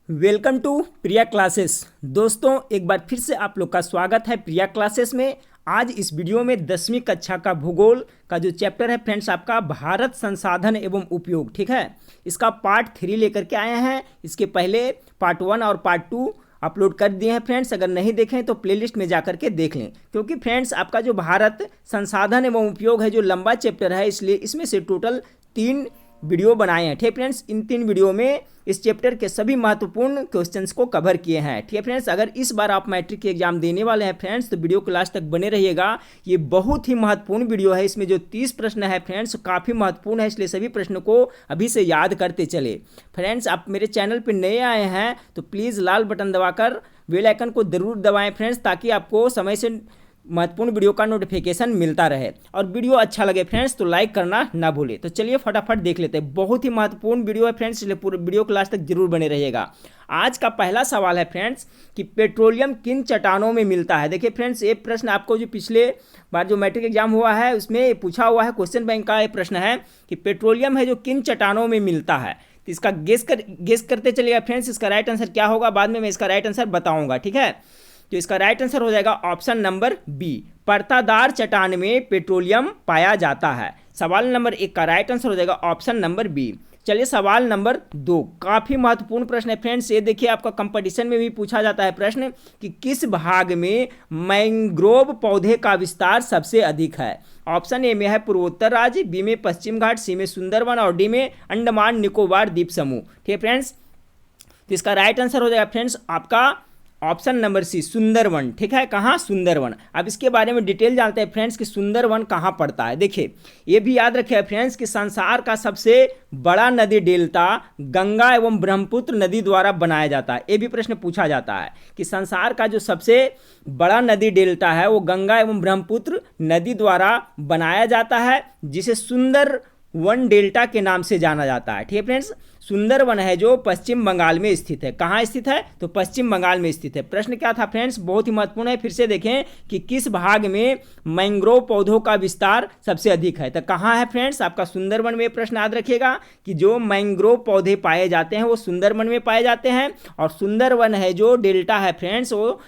Welcome to Priya classes. दोस्तों एक बार फिर से आप लोग का स्वागत है प्रिया क्लासेस में। आज इस वीडियो में 10वीं कक्षा का भूगोल का जो चैप्टर है फ्रेंड्स आपका भारत संसाधन एवं उपयोग, ठीक है, इसका पार्ट 3 लेकर के आए हैं। इसके पहले पार्ट 1 और पार्ट 2 अपलोड कर दिए हैं फ्रेंड्स। अगर नहीं देखें तो प्लेलिस्ट में जा करके देख लें, क्योंकि फ्रेंड्स आपका जो भारत संसाधन एवं उपयोग है जो लंबा चैप्टर है, इसलिए इसमें से टोटल 3 वीडियो बनाए हैं। ठीक फ्रेंड्स, इन 3 वीडियो में इस चैप्टर के सभी महत्वपूर्ण क्वेश्चंस को कवर किए हैं। ठीक है फ्रेंड्स, अगर इस बार आप मैट्रिक के एग्जाम देने वाले हैं फ्रेंड्स तो वीडियो को लास्ट तक बने रहिएगा। ये बहुत ही महत्वपूर्ण वीडियो है। इसमें जो 30 प्रश्न है फ्रेंड्स काफ़ी महत्वपूर्ण है, इसलिए सभी प्रश्नों को अभी से याद करते चले। फ्रेंड्स, आप मेरे चैनल पर नए आए हैं तो प्लीज़ लाल बटन दबाकर बेल आइकन को जरूर दबाएं फ्रेंड्स, ताकि आपको समय से महत्वपूर्ण वीडियो का नोटिफिकेशन मिलता रहे। और वीडियो अच्छा लगे फ्रेंड्स तो लाइक करना ना भूले। तो चलिए फटाफट देख लेते हैं। बहुत ही महत्वपूर्ण वीडियो है फ्रेंड्स, इसलिए पूरे वीडियो को लास्ट तक जरूर बने रहिएगा। आज का पहला सवाल है फ्रेंड्स कि पेट्रोलियम किन चट्टानों में मिलता है। देखिए फ्रेंड्स, ये प्रश्न आपको जो पिछले बार जो मैट्रिक एग्जाम हुआ है उसमें पूछा हुआ है, क्वेश्चन बैंक का ये प्रश्न है कि पेट्रोलियम है जो किन चट्टानों में मिलता है। तो इसका गेस करते चलिएगा फ्रेंड्स, इसका राइट आंसर क्या होगा बाद में मैं इसका राइट आंसर बताऊंगा। ठीक है, तो इसका राइट आंसर हो जाएगा ऑप्शन नंबर बी, परतादार चट्टान में पेट्रोलियम पाया जाता है। सवाल नंबर 1 का राइट आंसर हो जाएगा ऑप्शन नंबर बी। चलिए सवाल नंबर 2, काफ़ी महत्वपूर्ण प्रश्न है फ्रेंड्स। ये देखिए आपका कंपटीशन में भी पूछा जाता है प्रश्न कि किस भाग में मैंग्रोव पौधे का विस्तार सबसे अधिक है। ऑप्शन ए में है पूर्वोत्तर राज्य, बी में पश्चिम घाट, सी में सुंदरवन और डी में अंडमान निकोबार द्वीप समूह। ठीक है फ्रेंड्स, तो इसका राइट आंसर हो जाएगा फ्रेंड्स आपका ऑप्शन नंबर सी, सुंदरवन। ठीक है, कहाँ? सुंदरवन। अब इसके बारे में डिटेल जानते हैं फ्रेंड्स कि सुंदरवन कहाँ पड़ता है। देखिए ये भी याद रखिए फ्रेंड्स कि संसार का सबसे बड़ा नदी डेल्टा गंगा एवं ब्रह्मपुत्र नदी द्वारा बनाया जाता है। ये भी प्रश्न पूछा जाता है कि संसार का जो सबसे बड़ा नदी डेल्टा है वो गंगा एवं ब्रह्मपुत्र नदी द्वारा बनाया जाता है, जिसे सुंदरवन डेल्टा के नाम से जाना जाता है। ठीक है फ्रेंड्स, सुंदरवन है जो पश्चिम बंगाल में स्थित है। कहाँ स्थित है? तो पश्चिम बंगाल में स्थित है। प्रश्न क्या था फ्रेंड्स, बहुत ही महत्वपूर्ण है। फिर से देखें कि किस भाग में मैंग्रोव पौधों का विस्तार सबसे अधिक है। तो कहाँ है फ्रेंड्स आपका? सुंदरवन में। प्रश्न याद रखिएगा कि जो मैंग्रोव पौधे पाए जाते हैं वो सुंदरवन में पाए जाते हैं। और सुंदरवन है जो डेल्टा है फ्रेंड्स वो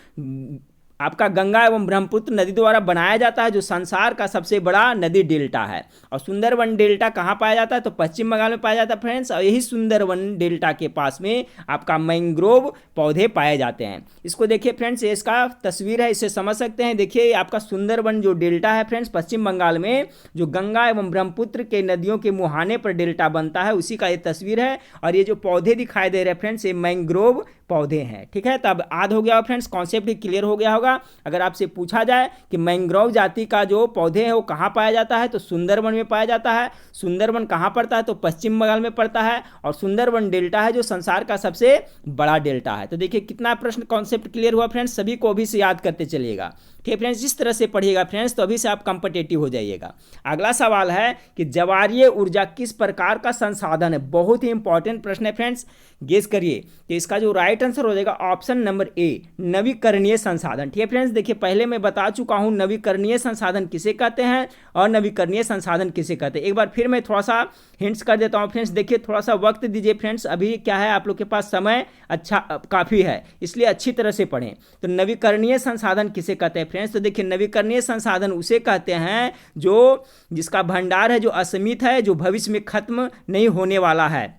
आपका गंगा एवं ब्रह्मपुत्र नदी द्वारा बनाया जाता है, जो संसार का सबसे बड़ा नदी डेल्टा है। और सुंदरवन डेल्टा कहाँ पाया जाता है? तो पश्चिम बंगाल में पाया जाता है फ्रेंड्स। और यही सुंदरवन डेल्टा के पास में आपका मैंग्रोव पौधे पाए जाते हैं। इसको देखिए फ्रेंड्स, ये इसका तस्वीर है, इसे समझ सकते हैं। देखिए आपका सुंदरवन जो डेल्टा है फ्रेंड्स पश्चिम बंगाल में, जो गंगा एवं ब्रह्मपुत्र के नदियों के मुहाने पर डेल्टा बनता है, उसी का ये तस्वीर है। और ये जो पौधे दिखाई दे रहे हैं फ्रेंड्स ये मैंग्रोव पौधे हैं। ठीक है, तब याद हो गया फ्रेंड्स, कॉन्सेप्ट भी क्लियर हो गया होगा। अगर आपसे पूछा जाए कि मैंग्रोव जाति का जो पौधे है वो कहाँ पाया जाता है, तो सुंदरवन में पाया जाता है। सुंदरवन कहाँ पड़ता है? तो पश्चिम बंगाल में पड़ता है। और सुंदरवन डेल्टा है जो संसार का सबसे बड़ा डेल्टा है। तो देखिए कितना प्रश्न कॉन्सेप्ट क्लियर हुआ फ्रेंड्स, सभी को अभी से याद करते चलिएगा। ठीक है फ्रेंड्स, जिस तरह से पढ़िएगा फ्रेंड्स तो अभी से आप कॉम्पिटिटिव हो जाइएगा। अगला सवाल है कि ज्वारीय ऊर्जा किस प्रकार का संसाधन है। बहुत ही इंपॉर्टेंट प्रश्न है फ्रेंड्स, गेस करिए। तो इसका जो राइट आंसर हो जाएगा ऑप्शन नंबर ए, नवीकरणीय संसाधन। ठीक है फ्रेंड्स, देखिए पहले मैं बता चुका हूं नवीकरणीय संसाधन किसे कहते हैं और नवीकरणीय संसाधन किसे कहते हैं। एक बार फिर मैं थोड़ा सा हिंट्स कर देता हूं फ्रेंड्स। देखिए थोड़ा सा वक्त दीजिए फ्रेंड्स, अभी क्या है आप लोग के पास समय अच्छा काफ़ी है, इसलिए अच्छी तरह से पढ़ें। तो नवीकरणीय संसाधन किसे कहते हैं फ्रेंड्स? तो देखिए नवीकरणीय संसाधन उसे कहते हैं जो जिसका भंडार है जो असीमित है, जो भविष्य में खत्म नहीं होने वाला है,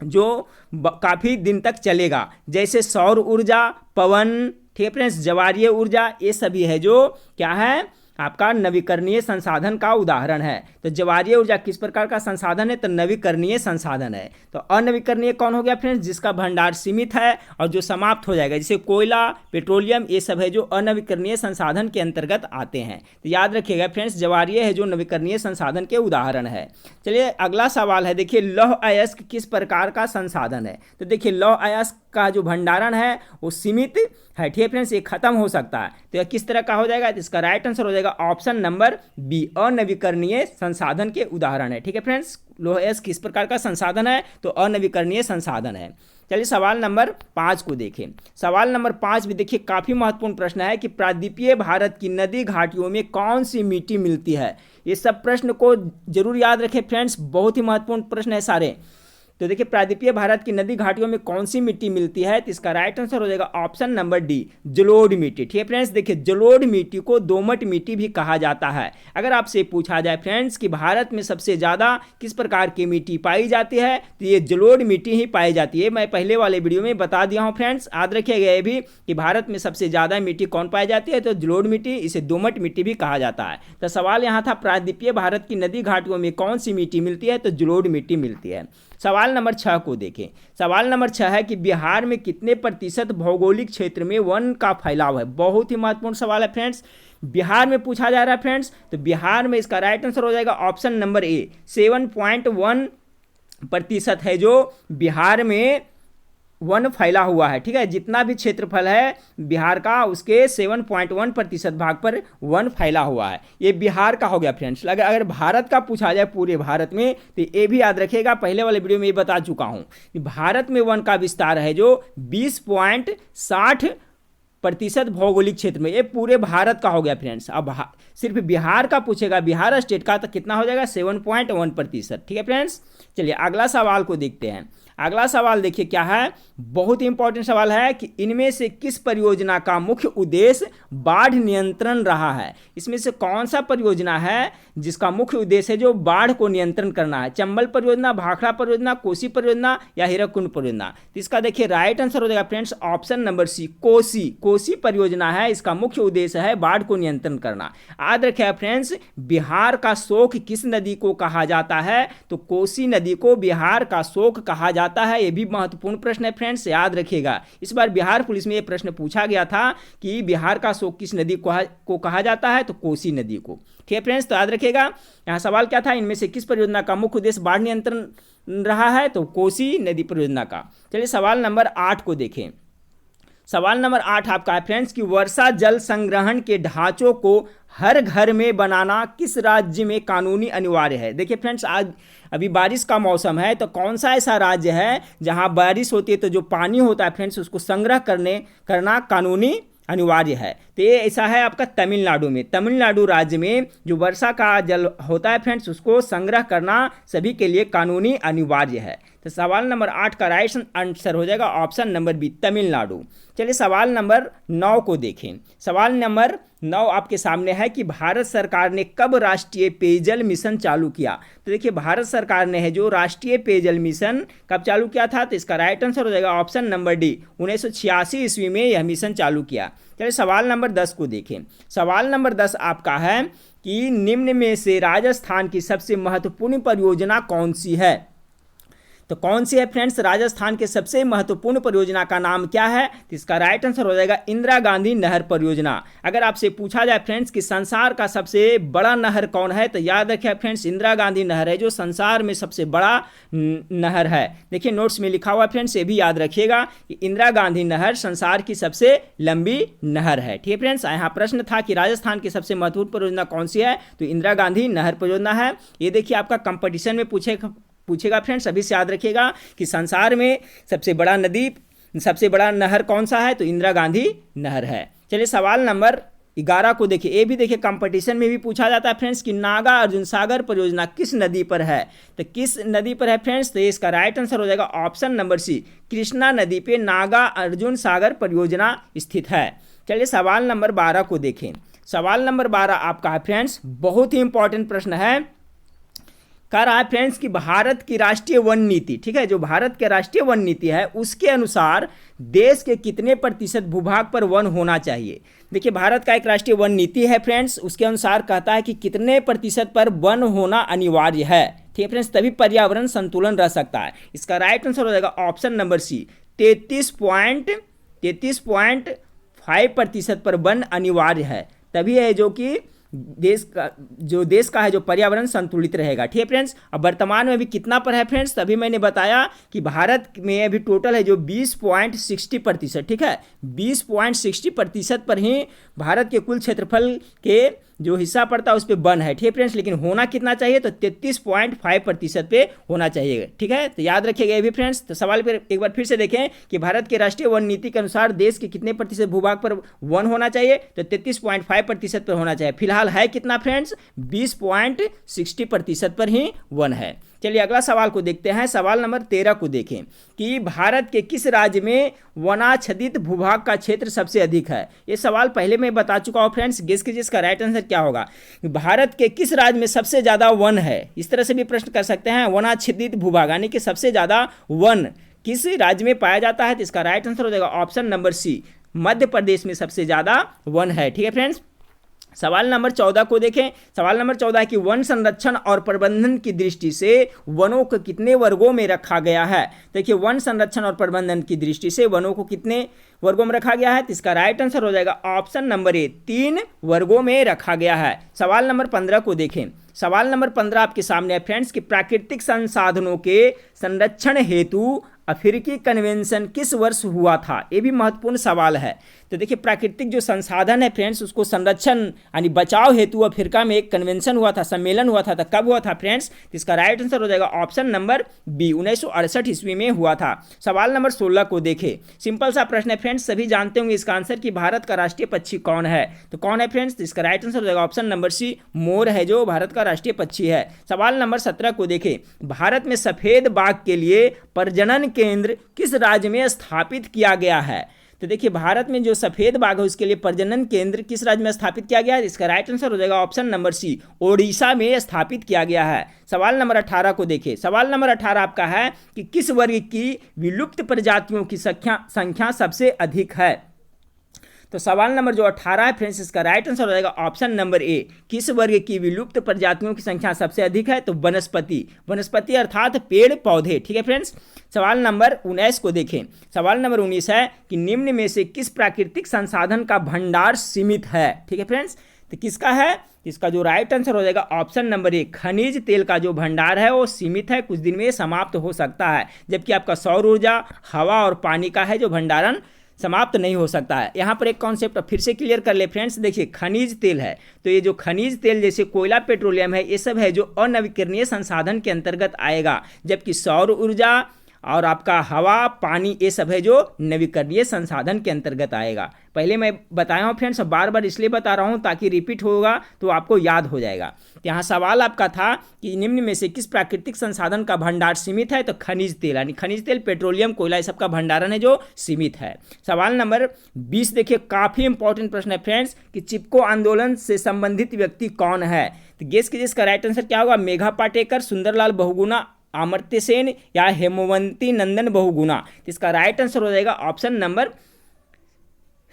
जो काफ़ी दिन तक चलेगा, जैसे सौर ऊर्जा, पवन, ठीक है फ्रेंड्स, ज्वारीय ऊर्जा, ये सभी है जो क्या है आपका नवीकरणीय संसाधन का उदाहरण है। तो ज्वारीय ऊर्जा किस प्रकार का संसाधन है? तो नवीकरणीय संसाधन है। तो अनवीकरणीय कौन हो गया फ्रेंड्स? जिसका भंडार सीमित है और जो समाप्त हो जाएगा, जैसे कोयला, पेट्रोलियम, ये सब है जो अनवीकरणीय संसाधन के अंतर्गत आते हैं। तो याद रखिएगा फ्रेंड्स, ज्वारीय है जो नवीकरणीय संसाधन के उदाहरण है। चलिए अगला सवाल है, देखिए लौह अयस्क किस प्रकार का संसाधन है। तो देखिए लौह अयस्क का जो भंडारण है वो सीमित है। ठीक है फ्रेंड्स, ये खत्म हो सकता है। तो यह किस तरह का हो जाएगा? तो इसका राइट आंसर हो जाएगा ऑप्शन नंबर बी, अनवीकरणीय संसाधन के उदाहरण है। ठीक है फ्रेंड्स, लौह अयस्क किस प्रकार का संसाधन है? तो अनवीकरणीय संसाधन है। चलिए सवाल नंबर 5 को देखें। सवाल नंबर 5 भी देखिए काफ़ी महत्वपूर्ण प्रश्न है कि प्रायद्वीपीय भारत की नदी घाटियों में कौन सी मिट्टी मिलती है। ये सब प्रश्न को जरूर याद रखें फ्रेंड्स, बहुत ही महत्वपूर्ण प्रश्न है सारे। तो देखिए प्रायद्वीपीय भारत की नदी घाटियों में कौन सी मिट्टी मिलती है, तो इसका राइट आंसर हो जाएगा ऑप्शन नंबर डी, जलोढ़ मिट्टी। ठीक है फ्रेंड्स, देखिए जलोढ़ मिट्टी को दोमट मिट्टी भी कहा जाता है। अगर आपसे पूछा जाए फ्रेंड्स कि भारत में सबसे ज़्यादा किस प्रकार की मिट्टी पाई जाती है, तो ये जलोढ़ मिट्टी ही पाई जाती है। मैं पहले वाले वीडियो में बता दिया हूँ फ्रेंड्स, याद रखिएगा ये भी कि भारत में सबसे ज़्यादा मिट्टी कौन पाई जाती है, तो जलोढ़ मिट्टी, इसे दोमट मिट्टी भी कहा जाता है। तो सवाल यहाँ था प्रायद्वीपीय भारत की नदी घाटियों में कौन सी मिट्टी मिलती है, तो जलोढ़ मिट्टी मिलती है। सवाल नंबर 6 को देखें। सवाल नंबर 6 है कि बिहार में कितने प्रतिशत भौगोलिक क्षेत्र में वन का फैलाव है। बहुत ही महत्वपूर्ण सवाल है फ्रेंड्स, बिहार में पूछा जा रहा है फ्रेंड्स। तो बिहार में इसका राइट आंसर हो जाएगा ऑप्शन नंबर ए, 7.1% है जो बिहार में वन फैला हुआ है। ठीक है, जितना भी क्षेत्रफल है बिहार का, उसके 7.1% भाग पर वन फैला हुआ है। ये बिहार का हो गया फ्रेंड्स। अगर भारत का पूछा जाए पूरे भारत में, तो ये भी याद रखिएगा, पहले वाले वीडियो में ये बता चुका हूँ कि भारत में वन का विस्तार है जो 20.60% भौगोलिक क्षेत्र में, ये पूरे भारत का हो गया फ्रेंड्स। अब सिर्फ बिहार का पूछेगा, बिहार स्टेट का, तो कितना हो जाएगा 7.1%। ठीक है फ्रेंड्स, चलिए अगला सवाल को देखते हैं। अगला सवाल देखिए क्या है, बहुत ही इंपॉर्टेंट सवाल है कि इनमें से किस परियोजना का मुख्य उद्देश्य बाढ़ नियंत्रण रहा है। इसमें से कौन सा परियोजना है जिसका मुख्य उद्देश्य है जो बाढ़ को नियंत्रण करना है। चंबल परियोजना, भाखड़ा परियोजना, कोसी परियोजना या हीराकुंड परियोजना। तो इसका देखिए राइट आंसर हो जाएगा friends option number C, Kosi. Kosi परियोजना है, इसका मुख्य उद्देश्य है बाढ़ को नियंत्रण करना। याद रखिए फ्रेंड्स, बिहार का शोक किस नदी को कहा जाता है, तो कोसी नदी को बिहार का शोक कहा जाता है। यह भी महत्वपूर्ण प्रश्न है फ्रेंड्स, याद रखिएगा। इस बार बिहार पुलिस में यह प्रश्न पूछा गया था कि बिहार का शोक किस नदी को कहा जाता है, तो कोसी नदी को। ठीक है फ्रेंड्स, तो याद रखिएगा यहाँ सवाल क्या था, इनमें से किस परियोजना का मुख्य उद्देश्य बाढ़ नियंत्रण रहा है, तो कोसी नदी परियोजना का। चलिए सवाल नंबर 8 को देखें। सवाल नंबर 8 आपका है फ्रेंड्स कि वर्षा जल संग्रहण के ढांचों को हर घर में बनाना किस राज्य में कानूनी अनिवार्य है। देखिए फ्रेंड्स, आज अभी बारिश का मौसम है, तो कौन सा ऐसा राज्य है जहां बारिश होती है तो जो पानी होता है फ्रेंड्स उसको संग्रह करना कानूनी अनिवार्य है। तो ये ऐसा है आपका तमिलनाडु में। तमिलनाडु राज्य में जो वर्षा का जल होता है फ्रेंड्स उसको संग्रह करना सभी के लिए कानूनी अनिवार्य है। तो सवाल नंबर 8 का राइट आंसर हो जाएगा ऑप्शन नंबर बी, तमिलनाडु। चलिए सवाल नंबर 9 को देखें। सवाल नंबर 9 आपके सामने है कि भारत सरकार ने कब राष्ट्रीय पेयजल मिशन चालू किया। तो देखिए भारत सरकार ने है जो राष्ट्रीय पेयजल मिशन कब चालू किया था, तो इसका राइट आंसर हो जाएगा ऑप्शन नंबर डी, 1986 ईस्वी में यह मिशन चालू किया। चलिए सवाल नंबर 10 को देखें। सवाल नंबर 10 आपका है कि निम्न में से राजस्थान की सबसे महत्वपूर्ण परियोजना कौन सी है। तो कौन सी है फ्रेंड्स, राजस्थान के सबसे महत्वपूर्ण परियोजना का नाम क्या है, तो इसका राइट आंसर हो जाएगा इंदिरा गांधी नहर परियोजना। अगर आपसे पूछा जाए फ्रेंड्स कि संसार का सबसे बड़ा नहर कौन है, तो याद रखिए फ्रेंड्स इंदिरा गांधी नहर है जो संसार में सबसे बड़ा नहर है। देखिए नोट्स में लिखा हुआ फ्रेंड्स, ये भी याद रखिएगा कि इंदिरा गांधी नहर संसार की सबसे लंबी नहर है। ठीक है फ्रेंड्स, यहाँ प्रश्न था कि राजस्थान की सबसे महत्वपूर्ण परियोजना कौन सी है, तो इंदिरा गांधी नहर परियोजना है। ये देखिए आपका कंपटीशन में पूछेगा फ्रेंड्स, अभी से याद रखिएगा कि संसार में सबसे बड़ा नहर कौन सा है, तो इंदिरा गांधी नहर है। चलिए सवाल नंबर 11 को देखिए। ये भी देखिए कंपटीशन में भी पूछा जाता है फ्रेंड्स कि नागा अर्जुन सागर परियोजना किस नदी पर है, तो किस नदी पर है फ्रेंड्स, तो इसका राइट आंसर हो जाएगा ऑप्शन नंबर सी, कृष्णा नदी पे नागा अर्जुन सागर परियोजना स्थित है। चलिए सवाल नंबर 12 को देखें। सवाल नंबर 12 आपका है फ्रेंड्स, बहुत ही इंपॉर्टेंट प्रश्न है। कह रहा है फ्रेंड्स कि भारत की राष्ट्रीय वन नीति, ठीक है, जो भारत की राष्ट्रीय वन नीति है उसके अनुसार देश के कितने प्रतिशत भूभाग पर वन होना चाहिए। देखिए भारत का एक राष्ट्रीय वन नीति है फ्रेंड्स, उसके अनुसार कहता है कि कितने प्रतिशत पर वन होना अनिवार्य है। ठीक है फ्रेंड्स, तभी पर्यावरण संतुलन रह सकता है। इसका राइट आंसर हो जाएगा ऑप्शन नंबर सी, 33.5% पर वन अनिवार्य है। तभी है जो कि देश का है जो पर्यावरण संतुलित रहेगा। ठीक है फ्रेंड्स, अब वर्तमान में अभी कितना पर है फ्रेंड्स, तभी मैंने बताया कि भारत में अभी टोटल है जो 20.60%। ठीक है, 20.60% पर ही भारत के कुल क्षेत्रफल के जो हिस्सा पड़ता है उस पर वन है। ठीक है फ्रेंड्स, लेकिन होना कितना चाहिए, तो 33.5% पे होना चाहिए। ठीक है, तो याद रखिएगा ये भी फ्रेंड्स। तो सवाल पर एक बार फिर से देखें कि भारत के राष्ट्रीय वन नीति के अनुसार देश के कितने प्रतिशत भूभाग पर वन होना चाहिए, तो 33.5% पर होना चाहिए। फिलहाल है कितना फ्रेंड्स, 20.60% पर ही वन है। चलिए अगला सवाल को देखते हैं। सवाल नंबर 13 को देखें कि भारत के किस राज्य में वनाच्छादित भूभाग का क्षेत्र सबसे अधिक है। ये सवाल पहले मैं बता चुका हूँ फ्रेंड्स, गेस कीजिए इसका राइट आंसर क्या होगा। भारत के किस राज्य में सबसे ज़्यादा वन है, इस तरह से भी प्रश्न कर सकते हैं। वनाच्छादित भूभाग यानी कि सबसे ज़्यादा वन किस राज्य में पाया जाता है, तो इसका राइट आंसर हो जाएगा ऑप्शन नंबर सी, मध्य प्रदेश में सबसे ज़्यादा वन है। ठीक है फ्रेंड्स, सवाल नंबर 14 को देखें। सवाल नंबर 14 है कि वन संरक्षण और प्रबंधन की दृष्टि से वनों को कितने वर्गों में रखा गया है। देखिए वन संरक्षण और प्रबंधन की दृष्टि से वनों को कितने वर्गों में रखा गया है, तो इसका राइट आंसर हो जाएगा ऑप्शन नंबर ए, 3 वर्गों में रखा गया है। सवाल नंबर 15 को देखें। सवाल नंबर 15 आपके सामने है फ्रेंड्स कि प्राकृतिक संसाधनों के संरक्षण हेतु अफ्रीकी कन्वेंशन किस वर्ष हुआ था। ये भी महत्वपूर्ण सवाल है। तो देखिए प्राकृतिक जो संसाधन है फ्रेंड्स उसको संरक्षण यानी बचाव हेतु अफ्रीका में एक कन्वेंशन हुआ था, सम्मेलन हुआ था। तो कब हुआ था फ्रेंड्स, तो इसका राइट आंसर हो जाएगा ऑप्शन नंबर बी, 1968 ईस्वी में हुआ था। सवाल नंबर 16 को देखें। सिंपल सा प्रश्न है फ्रेंड्स, सभी जानते होंगे इसका आंसर कि भारत का राष्ट्रीय पक्षी कौन है। तो कौन है फ्रेंड्स, तो इसका राइट आंसर हो जाएगा ऑप्शन नंबर सी, मोर है जो भारत का राष्ट्रीय पक्षी है। सवाल नंबर 17 को देखें। भारत में सफेद बाघ के लिए प्रजनन केंद्र किस राज्य में स्थापित किया गया है। तो देखिए भारत में जो सफेद बाघ है उसके लिए प्रजनन केंद्र किस राज्य में स्थापित किया गया है, इसका राइट आंसर हो जाएगा ऑप्शन नंबर सी, ओडिशा में स्थापित किया गया है। सवाल नंबर 18 को देखिए। सवाल नंबर 18 आपका है कि किस वर्ग की विलुप्त प्रजातियों की संख्या सबसे अधिक है। तो सवाल नंबर जो 18 है फ्रेंड्स, इसका राइट आंसर हो जाएगा ऑप्शन नंबर ए, किस वर्ग की विलुप्त प्रजातियों की संख्या सबसे अधिक है, तो वनस्पति, वनस्पति अर्थात पेड़ पौधे। ठीक है फ्रेंड्स, सवाल नंबर 19 को देखें। सवाल नंबर 19 है कि निम्न में से किस प्राकृतिक संसाधन का भंडार सीमित है। ठीक है फ्रेंड्स, तो किसका है, इसका जो राइट आंसर हो जाएगा ऑप्शन नंबर ए, खनिज तेल का जो भंडार है वो सीमित है, कुछ दिन में समाप्त हो सकता है। जबकि आपका सौर ऊर्जा, हवा और पानी का है जो भंडारण समाप्त नहीं हो सकता है। यहाँ पर एक कॉन्सेप्ट फिर से क्लियर कर ले फ्रेंड्स। देखिए खनिज तेल है तो ये जो खनिज तेल जैसे कोयला, पेट्रोलियम है, ये सब है जो अनवीकरणीय संसाधन के अंतर्गत आएगा। जबकि सौर ऊर्जा और आपका हवा, पानी, ये सब है जो नवीकरणीय संसाधन के अंतर्गत आएगा। पहले मैं बताया हूँ फ्रेंड्स, बार बार इसलिए बता रहा हूँ ताकि रिपीट होगा तो आपको याद हो जाएगा। यहाँ सवाल आपका था कि निम्न में से किस प्राकृतिक संसाधन का भंडार सीमित है, तो खनिज तेल यानी खनिज तेल, पेट्रोलियम, कोयला, ये सब का भंडारण है जो सीमित है। सवाल नंबर 20 देखिए, काफ़ी इंपॉर्टेंट प्रश्न है फ्रेंड्स कि चिपको आंदोलन से संबंधित व्यक्ति कौन है। तो गेस कीजिए इसका राइट आंसर क्या होगा, मेघा पाटेकर, सुंदरलाल बहुगुणा, अमर्त्य सेन या हेमवंती नंदन बहुगुणा। तो इसका राइट आंसर हो जाएगा option number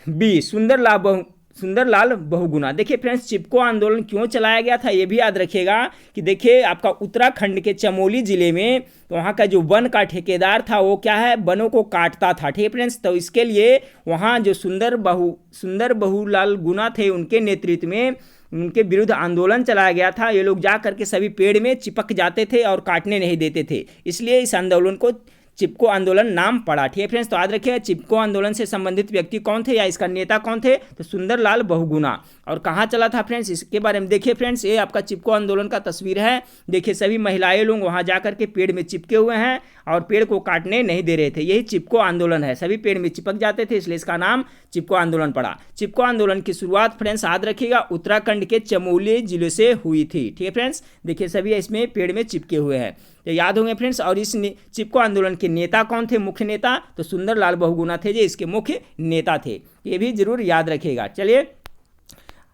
B, Sundarlal Bahuguna. देखिए फ्रेंड्स, चिपको आंदोलन क्यों चलाया गया था ये भी याद रखिएगा कि देखिए आपका उत्तराखंड के चमोली जिले में तो वहाँ का जो वन का ठेकेदार था वो क्या है, वनों को काटता था। ठीक है फ्रेंड्स, तो इसके लिए वहाँ जो सुंदर बहुलाल गुना थे उनके नेतृत्व में उनके विरुद्ध आंदोलन चलाया गया था। ये लोग जा करके सभी पेड़ में चिपक जाते थे और काटने नहीं देते थे, इसलिए इस आंदोलन को चिपको आंदोलन नाम पड़ा। ठीक है फ्रेंड्स, तो याद रखिएगा चिपको आंदोलन से संबंधित व्यक्ति कौन थे या इसका नेता कौन थे, तो सुंदरलाल बहुगुणा। और कहाँ चला था फ्रेंड्स, इसके बारे में देखिए फ्रेंड्स, ये आपका चिपको आंदोलन का तस्वीर है। देखिए सभी महिलाएं लोग वहाँ जा करके पेड़ में चिपके हुए हैं और पेड़ को काटने नहीं दे रहे थे। यही चिपको आंदोलन है, सभी पेड़ में चिपक जाते थे इसलिए इसका नाम चिपको आंदोलन पड़ा। चिपको आंदोलन की शुरुआत फ्रेंड्स याद रखिएगा उत्तराखंड के चमोली जिले से हुई थी। ठीक है फ्रेंड्स, देखिए सभी इसमें पेड़ में चिपके हुए हैं, तो याद होंगे फ्रेंड्स। और इस चिपको आंदोलन के नेता कौन थे, मुख्य नेता, तो सुंदरलाल बहुगुणा थे जो इसके मुख्य नेता थे, ये भी जरूर याद रखिएगा। चलिए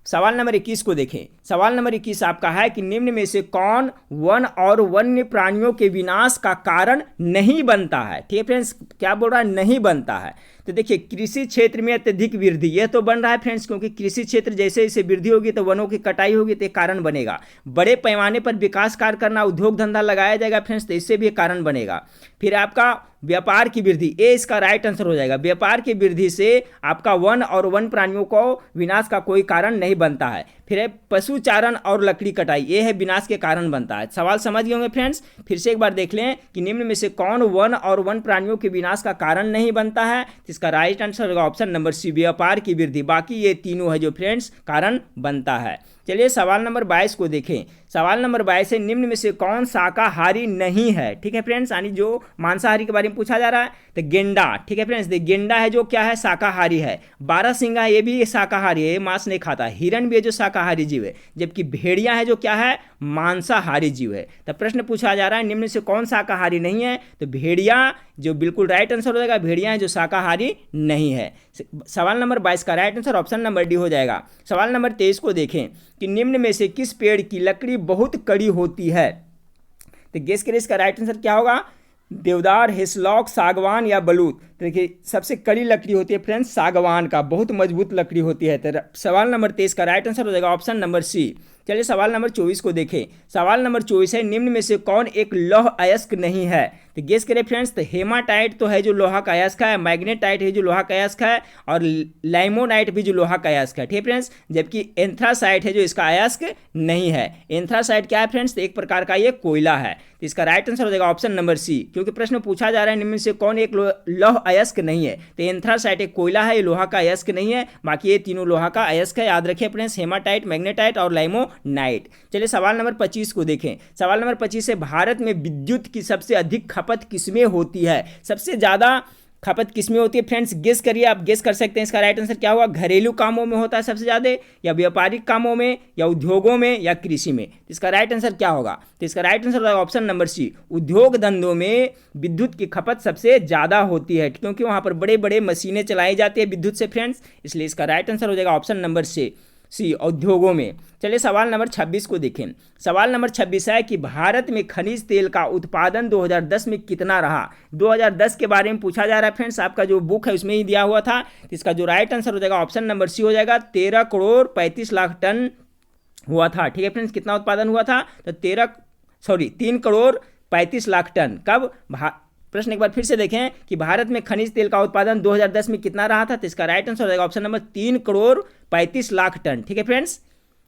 सवाल नंबर 21 को देखें। सवाल नंबर 21 आपका है कि निम्न में से कौन वन और वन्य प्राणियों के विनाश का कारण नहीं बनता है। ठीक है फ्रेंड्स, क्या बोल रहा है, नहीं बनता है। तो देखिए कृषि क्षेत्र में अत्यधिक वृद्धि, यह तो बन रहा है फ्रेंड्स, क्योंकि कृषि क्षेत्र जैसे जैसे वृद्धि होगी तो वनों की कटाई होगी तो एक कारण बनेगा। बड़े पैमाने पर विकास कार्य करना, उद्योग धंधा लगाया जाएगा फ्रेंड्स, तो इससे भी एक कारण बनेगा। फिर आपका व्यापार की वृद्धि, ये इसका राइट आंसर हो जाएगा। व्यापार की वृद्धि से आपका वन और वन प्राणियों को विनाश का कोई कारण नहीं बनता है। फिर है पशुचारण और लकड़ी कटाई, ये है विनाश के कारण बनता है। सवाल समझ गए होंगे फ्रेंड्स, फिर से एक बार देख लें कि निम्न में से कौन वन और वन प्राणियों के विनाश का कारण नहीं बनता है। इसका राइट आंसर होगा ऑप्शन नंबर सी, व्यापार की वृद्धि। बाकी ये तीनों है जो फ्रेंड्स कारण बनता है। चलिए सवाल नंबर 22 को देखें। सवाल नंबर 22 है निम्न में से कौन शाकाहारी नहीं है। ठीक है फ्रेंड्स, यानी जो मांसाहारी के बारे में पूछा जा रहा है, तो गेंडा। ठीक है फ्रेंड्स, गेंडा है जो क्या है, शाकाहारी है। बारहसिंगा ये भी शाकाहारी है, ये मांस नहीं खाता। हिरण भी है जो शाकाहारी शाकाहारी जीव है, जबकि भेड़िया है जो क्या है, मांसाहारी जीव है। तो प्रश्न पूछा जा रहा है निम्न से कौन शाकाहारी नहीं है, तो भेड़िया जो बिल्कुल राइट आंसर हो जाएगा, भेड़िया है जो शाकाहारी नहीं है। सवाल नंबर 22 का right answer option number D हो जाएगा। सवाल नंबर 23 को देखें कि निम्न में से किस पेड़ की लकड़ी बहुत कड़ी होती है, तो गेस करिए इसका राइट आंसर क्या होगा, देवदार, हिस्लॉक, सागवान या बलूत। तो देखिए सबसे कड़ी लकड़ी होती है फ्रेंड्स सागवान का, बहुत मजबूत लकड़ी होती है। तो सवाल नंबर 23 का राइट आंसर हो जाएगा ऑप्शन नंबर सी। चलिए सवाल नंबर 24 को देखें। सवाल नंबर 24 है निम्न में से कौन एक लौह अयस्क नहीं है, तो गेस करें फ्रेंड्स। तो हेमाटाइट तो है जो लोहा का अयस्क है, मैग्नेटाइट है जो लोहा का अयस्क है, और लाइमोनाइट भी जो लोहा का अयस्क है, ठीक है फ्रेंड्स। जबकि एंथ्रासाइट है जो इसका अयस्क नहीं है। एंथ्रासाइट क्या है फ्रेंड्स, तो एक प्रकार का ये कोयला है। तो इसका राइट आंसर हो जाएगा ऑप्शन नंबर सी, क्योंकि प्रश्न पूछा जा रहा है निम्न से कौन एक लौह अयस्क नहीं है। तो एंथ्रासाइट एक कोयला है, ये लोहा का अयस्क नहीं है, बाकी ये तीनों लोहा का अयस्क है। याद रखिए फ्रेंड्स, हेमाटाइट, मैग्नेटाइट और लाइमोनाइट। चलिए सवाल नंबर 25 को देखें। सवाल नंबर 25 है भारत में विद्युत की सबसे अधिक खपत किसमें होती है, सबसे ज्यादा खपत किसमें होती है फ्रेंड्स, गेस करिए। आप गेस कर सकते हैं इसका राइट आंसर क्या होगा, घरेलू कामों में होता है सबसे ज्यादा, या व्यापारिक कामों में, या उद्योगों में, या कृषि में। तो इसका राइट आंसर क्या होगा, तो इसका राइट आंसर होगा ऑप्शन नंबर सी, उद्योग धंधों में विद्युत की खपत सबसे ज्यादा होती है, क्योंकि वहां पर बड़े बड़े मशीनें चलाई जाती है विद्युत से फ्रेंड्स, इसलिए इसका राइट आंसर हो जाएगा ऑप्शन नंबर सी, उद्योगों में। चलिए सवाल नंबर 26 को देखें। सवाल नंबर 26 है कि भारत में खनिज तेल का उत्पादन 2010 में कितना रहा। 2010 के बारे में पूछा जा रहा है फ्रेंड्स, आपका जो बुक है उसमें ही दिया हुआ था। तो इसका जो राइट आंसर हो जाएगा ऑप्शन नंबर सी हो जाएगा, 13 करोड़ 35 लाख टन हुआ था, ठीक है फ्रेंड्स। कितना उत्पादन हुआ था, तो 3 करोड़ 35 लाख टन। कब, प्रश्न एक बार फिर से देखें कि भारत में खनिज तेल का उत्पादन 2010 में कितना रहा था, तो इसका राइट आंसर हो जाएगा option number 3 crore 35 lakh ton, ठीक है फ्रेंड्स।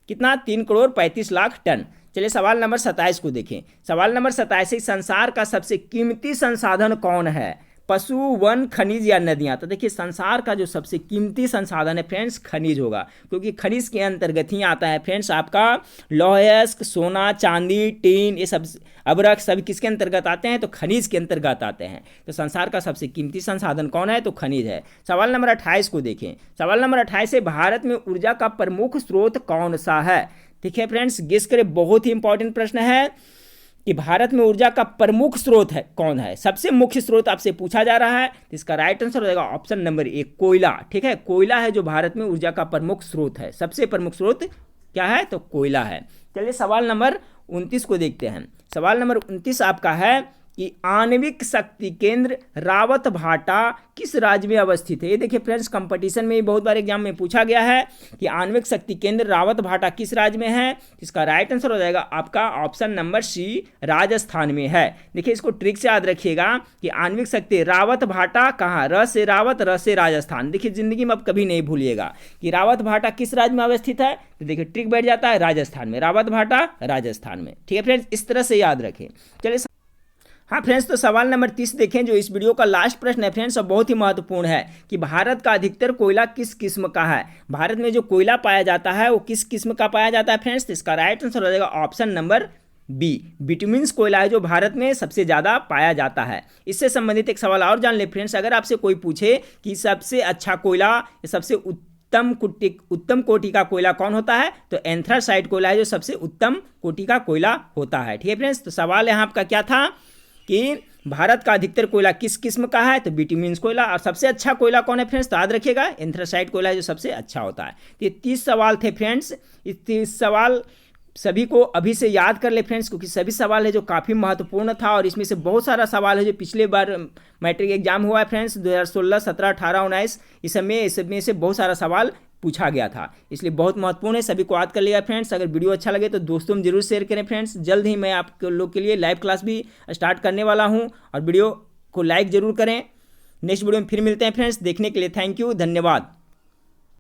कितना, 3 करोड़ 35 लाख टन। चलिए सवाल नंबर 27 को देखें। सवाल नंबर 27, संसार का सबसे कीमती संसाधन कौन है, पशु, वन, खनिज या नदियां। तो देखिए संसार का जो सबसे कीमती संसाधन है फ्रेंड्स खनिज होगा, क्योंकि खनिज के अंतर्गत ही आता है फ्रेंड्स आपका लौह अयस्क, सोना, चांदी, टीन, ये सब अभ्रक सभी किसके अंतर्गत आते हैं, तो खनिज के अंतर्गत आते हैं। तो संसार का सबसे कीमती संसाधन कौन है, तो खनिज है। सवाल नंबर 28 को देखें। सवाल नंबर 28 है भारत में ऊर्जा का प्रमुख स्रोत कौन सा है। ठीक है फ्रेंड्स, गेस करें, बहुत ही इंपॉर्टेंट प्रश्न है कि भारत में ऊर्जा का प्रमुख स्रोत है कौन है, सबसे मुख्य स्रोत आपसे पूछा जा रहा है। तो इसका राइट आंसर हो जाएगा ऑप्शन नंबर 1, कोयला। ठीक है, कोयला है जो भारत में ऊर्जा का प्रमुख स्रोत है, सबसे प्रमुख स्रोत क्या है, तो कोयला है। चलिए सवाल नंबर 29 को देखते हैं। सवाल नंबर 29 आपका है कि आणविक शक्ति केंद्र रावत भाटा किस राज्य में अवस्थित है। ये देखिए फ्रेंड्स, कंपटीशन में बहुत बार एग्जाम में पूछा गया है कि आणविक शक्ति केंद्र रावत भाटा किस राज्य में है। इसका राइट आंसर हो जाएगा आपका ऑप्शन नंबर सी, राजस्थान में है। देखिए इसको ट्रिक से याद रखिएगा कि आणविक शक्ति रावत भाटा कहाँ, र से रावत, र से राजस्थान। देखिए जिंदगी में आप कभी नहीं भूलिएगा कि रावत भाटा किस राज्य में अवस्थित है, तो देखिए ट्रिक बैठ जाता है राजस्थान में, रावत भाटा राजस्थान में। ठीक है फ्रेंड्स, इस तरह से याद रखें। चलिए हाँ फ्रेंड्स, तो सवाल नंबर 30 देखें, जो इस वीडियो का लास्ट प्रश्न है फ्रेंड्स, और बहुत ही महत्वपूर्ण है कि भारत का अधिकतर कोयला किस किस्म का है। भारत में जो कोयला पाया जाता है वो किस किस्म का पाया जाता है फ्रेंड्स। तो इसका राइट आंसर हो जाएगा ऑप्शन नंबर बी, बिटुमिन्स कोयला है जो भारत में सबसे ज़्यादा पाया जाता है। इससे संबंधित एक सवाल और जान ले फ्रेंड्स, अगर आपसे कोई पूछे कि सबसे अच्छा कोयला, सबसे उत्तम कोटि का कोयला कौन होता है, तो एंथ्रासाइट कोयला है जो सबसे उत्तम कोटि का कोयला होता है। ठीक है फ्रेंड्स, तो सवाल यहाँ आपका क्या था कि भारत का अधिकतर कोयला किस किस्म का है, तो बिटुमिन्स कोयला। और सबसे अच्छा कोयला कौन है फ्रेंड्स, तो याद रखिएगा एंथ्रासाइट कोयला है जो सबसे अच्छा होता है। तो ये 30 सवाल थे फ्रेंड्स। इस 30 सवाल सभी को अभी से याद कर ले फ्रेंड्स, क्योंकि सभी सवाल है जो काफ़ी महत्वपूर्ण था, और इसमें से बहुत सारा सवाल है जो पिछले बार मैट्रिक एग्जाम हुआ है फ्रेंड्स 2016, 17, 18, 19, इसमें से बहुत सारा सवाल पूछा गया था, इसलिए बहुत महत्वपूर्ण है, सभी को याद कर लिया फ्रेंड्स। अगर वीडियो अच्छा लगे तो दोस्तों में जरूर शेयर करें फ्रेंड्स। जल्द ही मैं आप लोग के लिए लाइव क्लास भी स्टार्ट करने वाला हूं, और वीडियो को लाइक जरूर करें। नेक्स्ट वीडियो में फिर मिलते हैं फ्रेंड्स, देखने के लिए थैंक यू, धन्यवाद।